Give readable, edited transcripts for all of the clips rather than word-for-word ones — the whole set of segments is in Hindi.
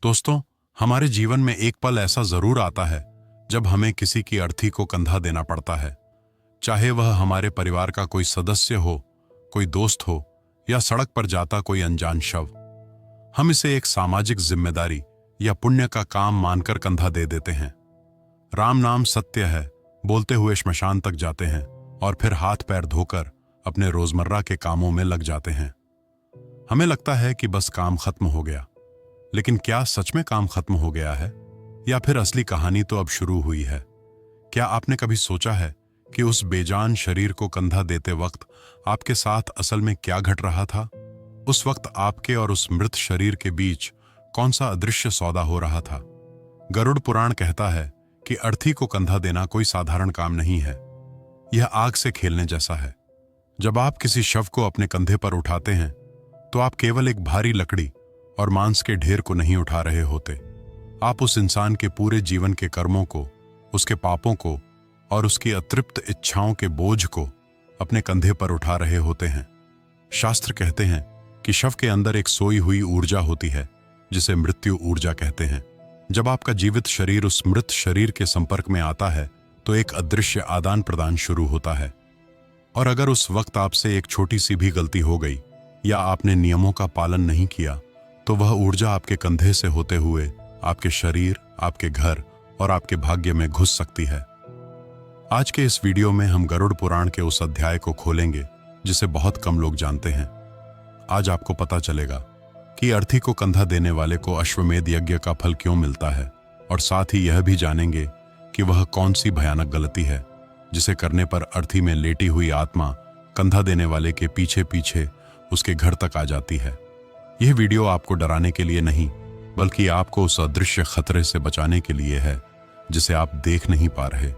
दोस्तों, हमारे जीवन में एक पल ऐसा जरूर आता है जब हमें किसी की अर्थी को कंधा देना पड़ता है। चाहे वह हमारे परिवार का कोई सदस्य हो, कोई दोस्त हो या सड़क पर जाता कोई अनजान शव। हम इसे एक सामाजिक जिम्मेदारी या पुण्य का काम मानकर कंधा दे देते हैं। राम नाम सत्य है बोलते हुए श्मशान तक जाते हैं और फिर हाथ पैर धोकर अपने रोजमर्रा के कामों में लग जाते हैं। हमें लगता है कि बस काम खत्म हो गया, लेकिन क्या सच में काम खत्म हो गया है या फिर असली कहानी तो अब शुरू हुई है? क्या आपने कभी सोचा है कि उस बेजान शरीर को कंधा देते वक्त आपके साथ असल में क्या घट रहा था? उस वक्त आपके और उस मृत शरीर के बीच कौन सा अदृश्य सौदा हो रहा था? गरुड़ पुराण कहता है कि अर्थी को कंधा देना कोई साधारण काम नहीं है। यह आग से खेलने जैसा है। जब आप किसी शव को अपने कंधे पर उठाते हैं तो आप केवल एक भारी लकड़ी और मांस के ढेर को नहीं उठा रहे होते। आप उस इंसान के पूरे जीवन के कर्मों को, उसके पापों को और उसकी अतृप्त इच्छाओं के बोझ को अपने कंधे पर उठा रहे होते हैं। शास्त्र कहते हैं कि शव के अंदर एक सोई हुई ऊर्जा होती है जिसे मृत्यु ऊर्जा कहते हैं। जब आपका जीवित शरीर उस मृत शरीर के संपर्क में आता है तो एक अदृश्य आदान प्रदान शुरू होता है। और अगर उस वक्त आपसे एक छोटी सी भी गलती हो गई या आपने नियमों का पालन नहीं किया तो वह ऊर्जा आपके कंधे से होते हुए आपके शरीर, आपके घर और आपके भाग्य में घुस सकती है। आज के इस वीडियो में हम गरुड़ पुराण के उस अध्याय को खोलेंगे जिसे बहुत कम लोग जानते हैं। आज आपको पता चलेगा कि अर्थी को कंधा देने वाले को अश्वमेध यज्ञ का फल क्यों मिलता है, और साथ ही यह भी जानेंगे कि वह कौन सी भयानक गलती है जिसे करने पर अर्थी में लेटी हुई आत्मा कंधा देने वाले के पीछे पीछे उसके घर तक आ जाती है। यह वीडियो आपको डराने के लिए नहीं, बल्कि आपको उस अदृश्य खतरे से बचाने के लिए है जिसे आप देख नहीं पा रहे।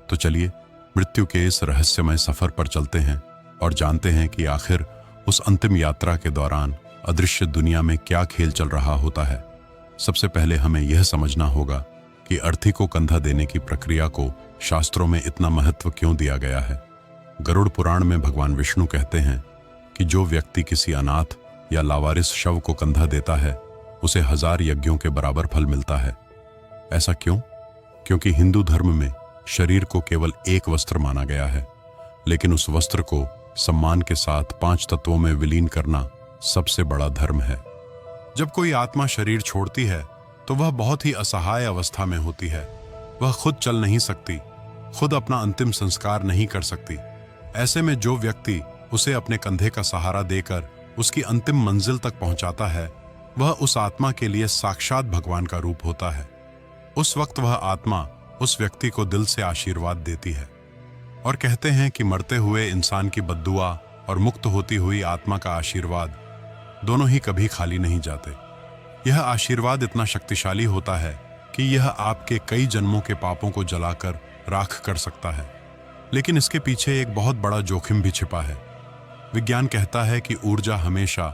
तो चलिए मृत्यु के इस रहस्यमय सफर पर चलते हैं और जानते हैं कि आखिर उस अंतिम यात्रा के दौरान अदृश्य दुनिया में क्या खेल चल रहा होता है। सबसे पहले हमें यह समझना होगा कि अर्थी को कंधा देने की प्रक्रिया को शास्त्रों में इतना महत्व क्यों दिया गया है। गरुड़ पुराण में भगवान विष्णु कहते हैं कि जो व्यक्ति किसी अनाथ या लावारिस शव को कंधा देता है उसे 1000 यज्ञों के बराबर फल मिलता है। ऐसा क्यों? क्योंकि हिंदू धर्म में शरीर को केवल एक वस्त्र माना गया है, लेकिन उस वस्त्र को सम्मान के साथ 5 तत्वों में विलीन करना सबसे बड़ा धर्म है। जब कोई आत्मा शरीर छोड़ती है तो वह बहुत ही असहाय अवस्था में होती है। वह खुद चल नहीं सकती, खुद अपना अंतिम संस्कार नहीं कर सकती। ऐसे में जो व्यक्ति उसे अपने कंधे का सहारा देकर उसकी अंतिम मंजिल तक पहुंचाता है वह उस आत्मा के लिए साक्षात भगवान का रूप होता है। उस वक्त वह आत्मा उस व्यक्ति को दिल से आशीर्वाद देती है और कहते हैं कि मरते हुए इंसान की बद्दुआ और मुक्त होती हुई आत्मा का आशीर्वाद दोनों ही कभी खाली नहीं जाते। यह आशीर्वाद इतना शक्तिशाली होता है कि यह आपके कई जन्मों के पापों को जलाकर राख कर सकता है। लेकिन इसके पीछे एक बहुत बड़ा जोखिम भी छिपा है। विज्ञान कहता है कि ऊर्जा हमेशा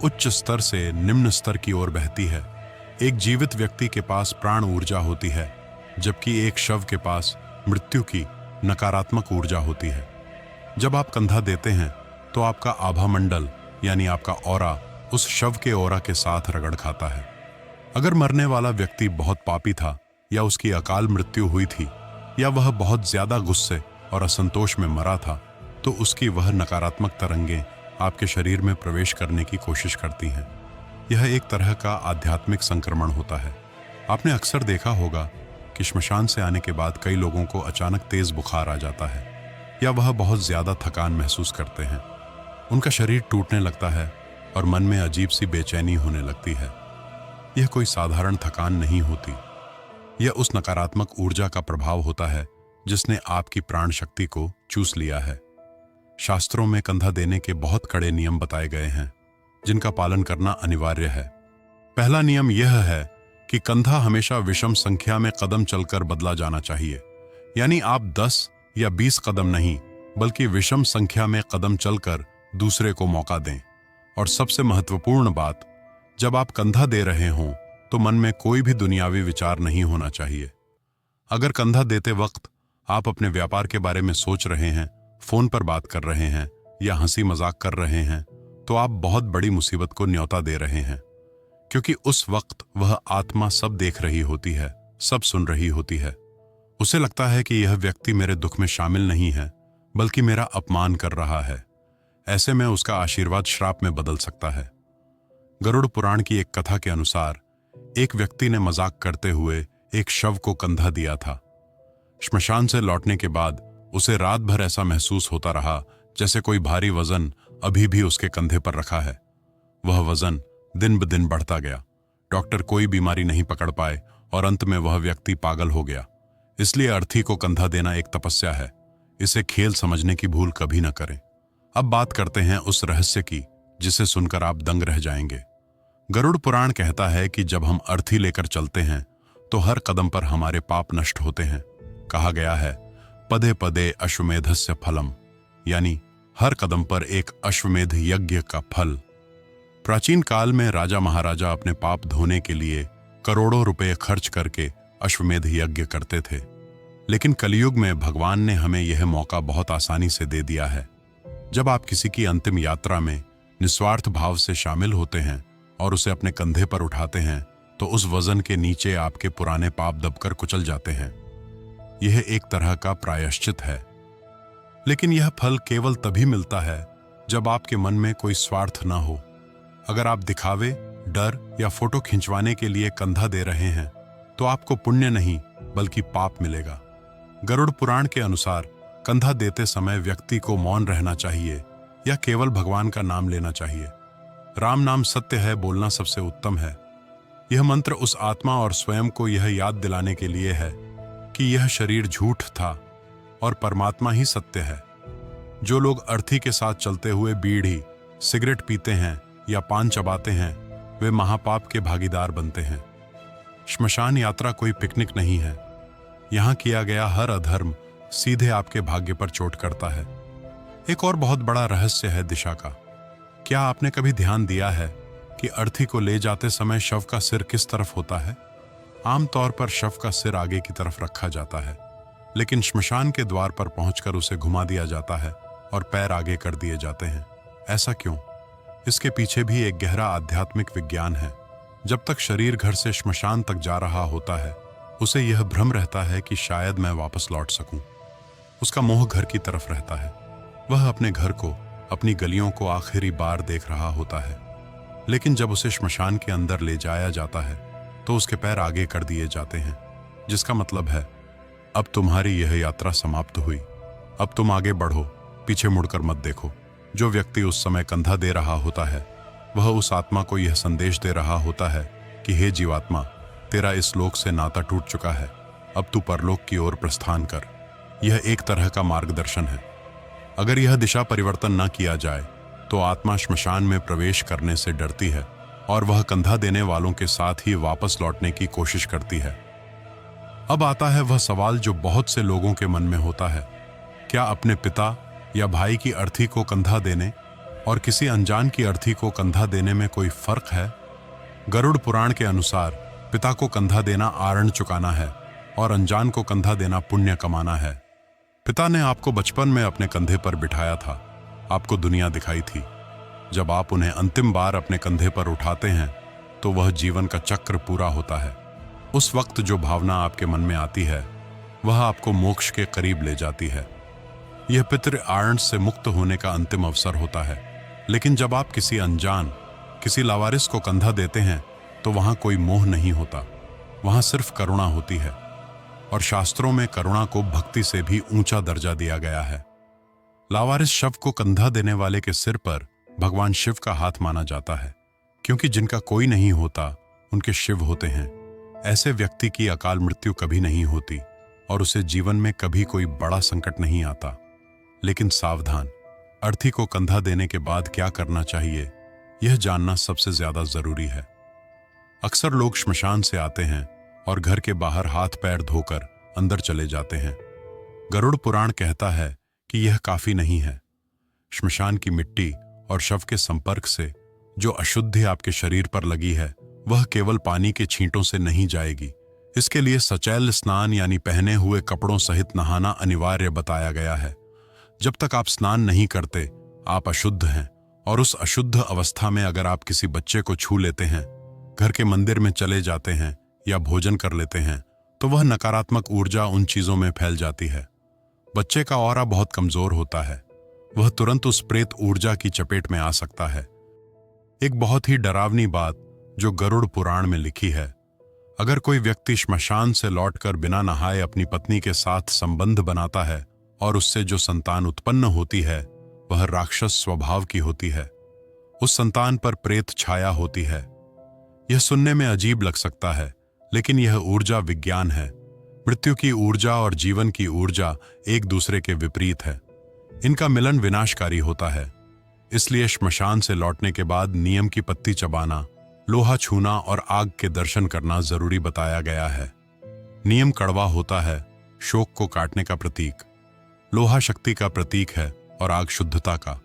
उच्च स्तर से निम्न स्तर की ओर बहती है। एक जीवित व्यक्ति के पास प्राण ऊर्जा होती है, जबकि एक शव के पास मृत्यु की नकारात्मक ऊर्जा होती है। जब आप कंधा देते हैं तो आपका आभा मंडल यानी आपका ऑरा उस शव के ऑरा के साथ रगड़ खाता है। अगर मरने वाला व्यक्ति बहुत पापी था या उसकी अकाल मृत्यु हुई थी या वह बहुत ज्यादा गुस्से और असंतोष में मरा था तो उसकी वह नकारात्मक तरंगें आपके शरीर में प्रवेश करने की कोशिश करती हैं। यह एक तरह का आध्यात्मिक संक्रमण होता है। आपने अक्सर देखा होगा कि श्मशान से आने के बाद कई लोगों को अचानक तेज बुखार आ जाता है या वह बहुत ज्यादा थकान महसूस करते हैं। उनका शरीर टूटने लगता है और मन में अजीब सी बेचैनी होने लगती है। यह कोई साधारण थकान नहीं होती, यह उस नकारात्मक ऊर्जा का प्रभाव होता है जिसने आपकी प्राण शक्ति को चूस लिया है। शास्त्रों में कंधा देने के बहुत कड़े नियम बताए गए हैं जिनका पालन करना अनिवार्य है। पहला नियम यह है कि कंधा हमेशा विषम संख्या में कदम चलकर बदला जाना चाहिए, यानी आप 10 या 20 कदम नहीं बल्कि विषम संख्या में कदम चलकर दूसरे को मौका दें। और सबसे महत्वपूर्ण बात, जब आप कंधा दे रहे हों तो मन में कोई भी दुनियावी विचार नहीं होना चाहिए। अगर कंधा देते वक्त आप अपने व्यापार के बारे में सोच रहे हैं, फोन पर बात कर रहे हैं या हंसी मजाक कर रहे हैं तो आप बहुत बड़ी मुसीबत को न्योता दे रहे हैं। क्योंकि उस वक्त वह आत्मा सब देख रही होती है, सब सुन रही होती है। उसे लगता है कि यह व्यक्ति मेरे दुख में शामिल नहीं है, बल्कि मेरा अपमान कर रहा है। ऐसे में उसका आशीर्वाद श्राप में बदल सकता है। गरुड़ पुराण की एक कथा के अनुसार एक व्यक्ति ने मजाक करते हुए एक शव को कंधा दिया था। श्मशान से लौटने के बाद उसे रात भर ऐसा महसूस होता रहा जैसे कोई भारी वजन अभी भी उसके कंधे पर रखा है। वह वजन दिन ब दिन बढ़ता गया। डॉक्टर कोई बीमारी नहीं पकड़ पाए और अंत में वह व्यक्ति पागल हो गया। इसलिए अर्थी को कंधा देना एक तपस्या है। इसे खेल समझने की भूल कभी न करें। अब बात करते हैं उस रहस्य की जिसे सुनकर आप दंग रह जाएंगे। गरुड़ पुराण कहता है कि जब हम अर्थी लेकर चलते हैं तो हर कदम पर हमारे पाप नष्ट होते हैं। कहा गया है, पदे पदे अश्वमेधस्य फलम, यानी हर कदम पर एक अश्वमेध यज्ञ का फल। प्राचीन काल में राजा महाराजा अपने पाप धोने के लिए करोड़ों रुपए खर्च करके अश्वमेध यज्ञ करते थे। लेकिन कलयुग में भगवान ने हमें यह मौका बहुत आसानी से दे दिया है। जब आप किसी की अंतिम यात्रा में निस्वार्थ भाव से शामिल होते हैं और उसे अपने कंधे पर उठाते हैं तो उस वजन के नीचे आपके पुराने पाप दबकर कुचल जाते हैं। यह एक तरह का प्रायश्चित है। लेकिन यह फल केवल तभी मिलता है जब आपके मन में कोई स्वार्थ ना हो। अगर आप दिखावे, डर या फोटो खिंचवाने के लिए कंधा दे रहे हैं तो आपको पुण्य नहीं बल्कि पाप मिलेगा। गरुड़ पुराण के अनुसार कंधा देते समय व्यक्ति को मौन रहना चाहिए या केवल भगवान का नाम लेना चाहिए। राम नाम सत्य है बोलना सबसे उत्तम है। यह मंत्र उस आत्मा और स्वयं को यह याद दिलाने के लिए है कि यह शरीर झूठ था और परमात्मा ही सत्य है। जो लोग अर्थी के साथ चलते हुए बीड़ी, सिगरेट पीते हैं या पान चबाते हैं वे महापाप के भागीदार बनते हैं। श्मशान यात्रा कोई पिकनिक नहीं है। यहाँ किया गया हर अधर्म सीधे आपके भाग्य पर चोट करता है। एक और बहुत बड़ा रहस्य है दिशा का। क्या आपने कभी ध्यान दिया है कि अर्थी को ले जाते समय शव का सिर किस तरफ होता है? आमतौर पर शव का सिर आगे की तरफ रखा जाता है, लेकिन श्मशान के द्वार पर पहुंचकर उसे घुमा दिया जाता है और पैर आगे कर दिए जाते हैं। ऐसा क्यों? इसके पीछे भी एक गहरा आध्यात्मिक विज्ञान है। जब तक शरीर घर से श्मशान तक जा रहा होता है उसे यह भ्रम रहता है कि शायद मैं वापस लौट सकूं। उसका मोह घर की तरफ रहता है। वह अपने घर को, अपनी गलियों को आखिरी बार देख रहा होता है। लेकिन जब उसे श्मशान के अंदर ले जाया जाता है तो उसके पैर आगे कर दिए जाते हैं, जिसका मतलब है अब तुम्हारी यह यात्रा समाप्त हुई। अब तुम आगे बढ़ो, पीछे मुड़कर मत देखो। जो व्यक्ति उस समय कंधा दे रहा होता है वह उस आत्मा को यह संदेश दे रहा होता है कि हे जीवात्मा, तेरा इस लोक से नाता टूट चुका है, अब तू परलोक की ओर प्रस्थान कर। यह एक तरह का मार्गदर्शन है। अगर यह दिशा परिवर्तन न किया जाए तो आत्मा श्मशान में प्रवेश करने से डरती है और वह कंधा देने वालों के साथ ही वापस लौटने की कोशिश करती है। अब आता है वह सवाल जो बहुत से लोगों के मन में होता है, क्या अपने पिता या भाई की अर्थी को कंधा देने और किसी अनजान की अर्थी को कंधा देने में कोई फर्क है? गरुड़ पुराण के अनुसार पिता को कंधा देना आरण चुकाना है और अनजान को कंधा देना पुण्य कमाना है। पिता ने आपको बचपन में अपने कंधे पर बिठाया था, आपको दुनिया दिखाई थी। जब आप उन्हें अंतिम बार अपने कंधे पर उठाते हैं तो वह जीवन का चक्र पूरा होता है। उस वक्त जो भावना आपके मन में आती है वह आपको मोक्ष के करीब ले जाती है। यह पितृ आरण से मुक्त होने का अंतिम अवसर होता है। लेकिन जब आप किसी अनजान, किसी लावारिस को कंधा देते हैं तो वहां कोई मोह नहीं होता, वहां सिर्फ करुणा होती है। और शास्त्रों में करुणा को भक्ति से भी ऊंचा दर्जा दिया गया है। लावारिस शव को कंधा देने वाले के सिर पर भगवान शिव का हाथ माना जाता है, क्योंकि जिनका कोई नहीं होता उनके शिव होते हैं। ऐसे व्यक्ति की अकाल मृत्यु कभी नहीं होती और उसे जीवन में कभी कोई बड़ा संकट नहीं आता। लेकिन सावधान, अर्थी को कंधा देने के बाद क्या करना चाहिए यह जानना सबसे ज्यादा जरूरी है। अक्सर लोग श्मशान से आते हैं और घर के बाहर हाथ पैर धोकर अंदर चले जाते हैं। गरुड़ पुराण कहता है कि यह काफी नहीं है। श्मशान की मिट्टी और शव के संपर्क से जो अशुद्धि आपके शरीर पर लगी है वह केवल पानी के छींटों से नहीं जाएगी। इसके लिए सचैल स्नान यानी पहने हुए कपड़ों सहित नहाना अनिवार्य बताया गया है। जब तक आप स्नान नहीं करते आप अशुद्ध हैं, और उस अशुद्ध अवस्था में अगर आप किसी बच्चे को छू लेते हैं घर के मंदिर में चले जाते हैं या भोजन कर लेते हैं तो वह नकारात्मक ऊर्जा उन चीजों में फैल जाती है। बच्चे का ऑरा बहुत कमजोर होता है, वह तुरंत उस प्रेत ऊर्जा की चपेट में आ सकता है। एक बहुत ही डरावनी बात जो गरुड़ पुराण में लिखी है, अगर कोई व्यक्ति श्मशान से लौटकर बिना नहाए अपनी पत्नी के साथ संबंध बनाता है और उससे जो संतान उत्पन्न होती है वह राक्षस स्वभाव की होती है, उस संतान पर प्रेत छाया होती है। यह सुनने में अजीब लग सकता है, लेकिन यह ऊर्जा विज्ञान है। मृत्यु की ऊर्जा और जीवन की ऊर्जा एक दूसरे के विपरीत है। इनका मिलन विनाशकारी होता है। इसलिए श्मशान से लौटने के बाद नीम की पत्ती चबाना, लोहा छूना और आग के दर्शन करना जरूरी बताया गया है। नीम कड़वा होता है, शोक को काटने का प्रतीक। लोहा शक्ति का प्रतीक है और आग शुद्धता का।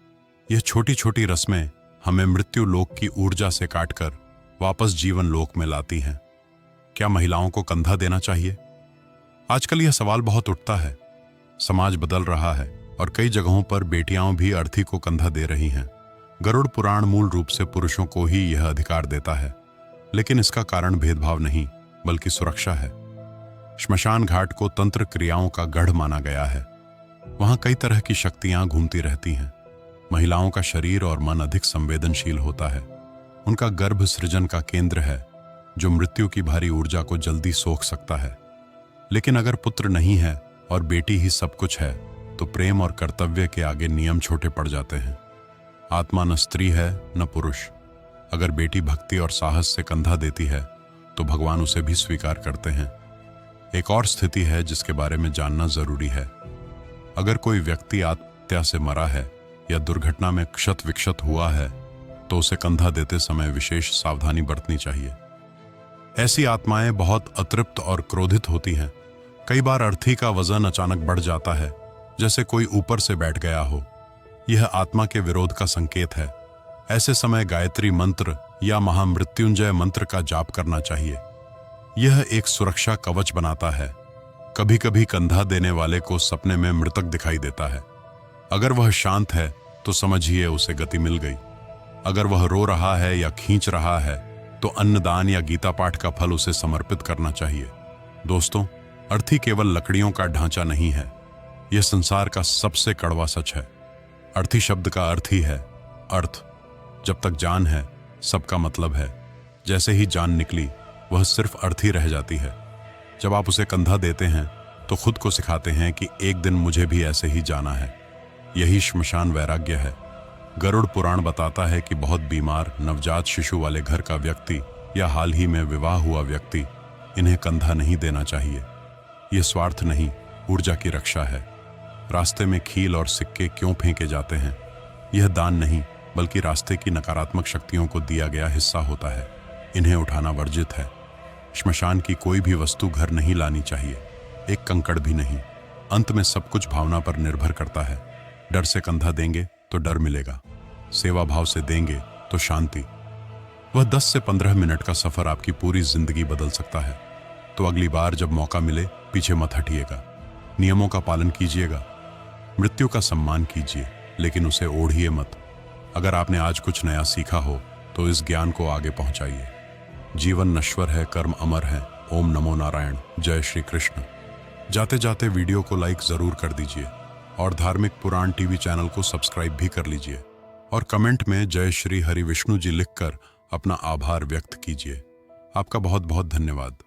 यह छोटी छोटी रस्में हमें मृत्यु लोक की ऊर्जा से काटकर वापस जीवन लोक में लाती हैं। क्या महिलाओं को कंधा देना चाहिए? आजकल यह सवाल बहुत उठता है। समाज बदल रहा है और कई जगहों पर बेटियां भी अर्थी को कंधा दे रही हैं। गरुड़ पुराण मूल रूप से पुरुषों को ही यह अधिकार देता है, लेकिन इसका कारण भेदभाव नहीं बल्कि सुरक्षा है। श्मशान घाट को तंत्र क्रियाओं का गढ़ माना गया है। वहां कई तरह की शक्तियां घूमती रहती हैं। महिलाओं का शरीर और मन अधिक संवेदनशील होता है। उनका गर्भ सृजन का केंद्र है जो मृत्यु की भारी ऊर्जा को जल्दी सोख सकता है। लेकिन अगर पुत्र नहीं है और बेटी ही सब कुछ है तो प्रेम और कर्तव्य के आगे नियम छोटे पड़ जाते हैं। आत्मा न स्त्री है न पुरुष। अगर बेटी भक्ति और साहस से कंधा देती है तो भगवान उसे भी स्वीकार करते हैं। एक और स्थिति है जिसके बारे में जानना जरूरी है। अगर कोई व्यक्ति आत्महत्या से मरा है या दुर्घटना में क्षत विक्षत हुआ है तो उसे कंधा देते समय विशेष सावधानी बरतनी चाहिए। ऐसी आत्माएं बहुत अतृप्त और क्रोधित होती हैं। कई बार अर्थी का वजन अचानक बढ़ जाता है, जैसे कोई ऊपर से बैठ गया हो। यह आत्मा के विरोध का संकेत है। ऐसे समय गायत्री मंत्र या महामृत्युंजय मंत्र का जाप करना चाहिए। यह एक सुरक्षा कवच बनाता है। कभी कभी कंधा देने वाले को सपने में मृतक दिखाई देता है। अगर वह शांत है तो समझिए उसे गति मिल गई। अगर वह रो रहा है या खींच रहा है तो अन्नदान या गीता पाठ का फल उसे समर्पित करना चाहिए। दोस्तों, अर्थी केवल लकड़ियों का ढांचा नहीं है, यह संसार का सबसे कड़वा सच है। अर्थी शब्द का अर्थ ही है अर्थ। जब तक जान है सबका मतलब है। जैसे ही जान निकली वह सिर्फ अर्थी रह जाती है। जब आप उसे कंधा देते हैं तो खुद को सिखाते हैं कि एक दिन मुझे भी ऐसे ही जाना है। यही श्मशान वैराग्य है। गरुड़ पुराण बताता है कि बहुत बीमार नवजात शिशु वाले घर का व्यक्ति या हाल ही में विवाह हुआ व्यक्ति, इन्हें कंधा नहीं देना चाहिए। यह स्वार्थ नहीं, ऊर्जा की रक्षा है। रास्ते में खील और सिक्के क्यों फेंके जाते हैं? यह दान नहीं बल्कि रास्ते की नकारात्मक शक्तियों को दिया गया हिस्सा होता है। इन्हें उठाना वर्जित है। श्मशान की कोई भी वस्तु घर नहीं लानी चाहिए, एक कंकड़ भी नहीं। अंत में सब कुछ भावना पर निर्भर करता है। डर से कंधा देंगे तो डर मिलेगा, सेवा भाव से देंगे तो शांति। वह 10 से 15 मिनट का सफर आपकी पूरी जिंदगी बदल सकता है। तो अगली बार जब मौका मिले पीछे मत हटिएगा। नियमों का पालन कीजिएगा। मृत्यु का सम्मान कीजिए, लेकिन उसे ओढ़िए मत। अगर आपने आज कुछ नया सीखा हो तो इस ज्ञान को आगे पहुंचाइए। जीवन नश्वर है, कर्म अमर है। ओम नमो नारायण। जय श्री कृष्ण। जाते जाते वीडियो को लाइक जरूर कर दीजिए और धार्मिक पुराण टीवी चैनल को सब्सक्राइब भी कर लीजिए और कमेंट में जय श्री हरि विष्णु जी लिखकर अपना आभार व्यक्त कीजिए। आपका बहुत बहुत धन्यवाद।